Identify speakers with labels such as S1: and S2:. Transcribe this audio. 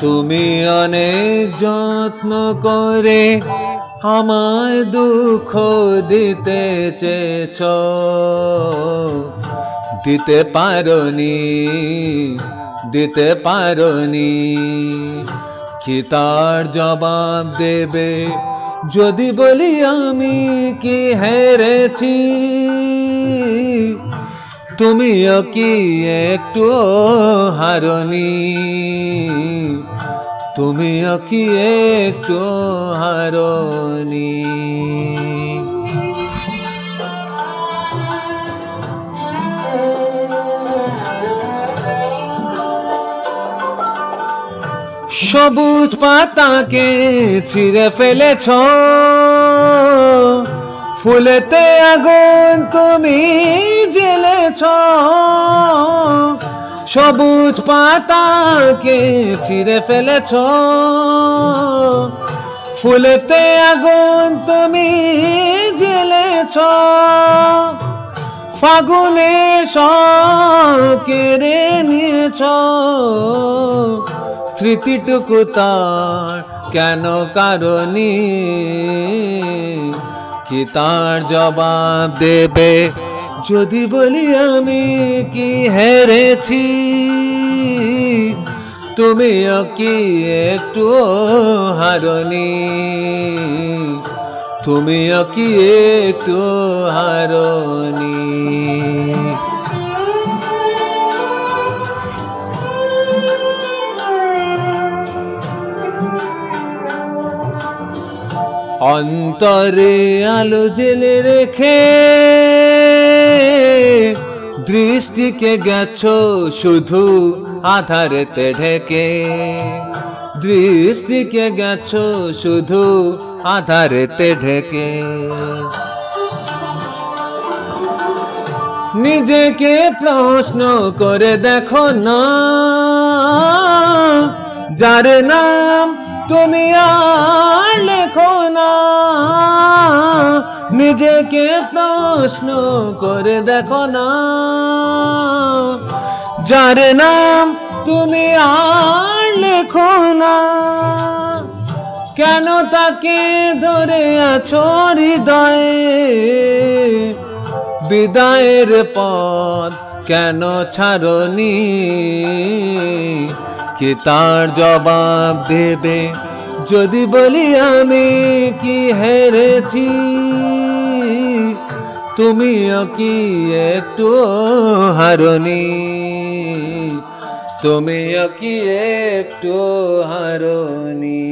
S1: তুমি অনেক যত্ন করে আমায় দুঃখ দিতে চেয়েছ, দিতে পারোনি। কি তার জবাব দেবে যদি বলি আমি কি হেরেছি? তুমিও কি একটু হারনি? তুমিও কি একটু হারনি? সবুজ পাতাকে ছিঁড়ে ফেলেছ, ফুলেতে আগুন তুমি জ্বেলেছ। সবুজ পাতাকে ছিঁড়ে ফেলেছ, ফুলেতে আগুন তুমি জ্বেলেছ। ফাগুনে সব কেড়ে নিয়েছ, স্মৃতিটুকু তার কেন কারণে? কি তার জবাব দেবে যদি বলি আমি কি হেরেছি? তুমিও কি একটু হারনি? তুমিও কি একটু হারনি? অন্তরে আলো জেলে রেখে দৃষ্টিকে গেছো শুধু আধারেতে ঢেকে। দৃষ্টিকে গেছো শুধু আধারেতে ঢেকে। নিজেকে প্রশ্ন করে দেখো না, যার নাম তুমি আর লেখো না। নিজেকে প্রশ্ন করে দেখো না, যার নাম তুমি আর লেখো না। কেন তাকে ধরে আছো হৃদয়ে? বিদায়ের পথ কেন ছাড়নি? কি তার জবাব দেবে যদি বলি আমি কি হেরেছি? তুমিও কি একটু হারনি? তুমিও কি একটু হারনি?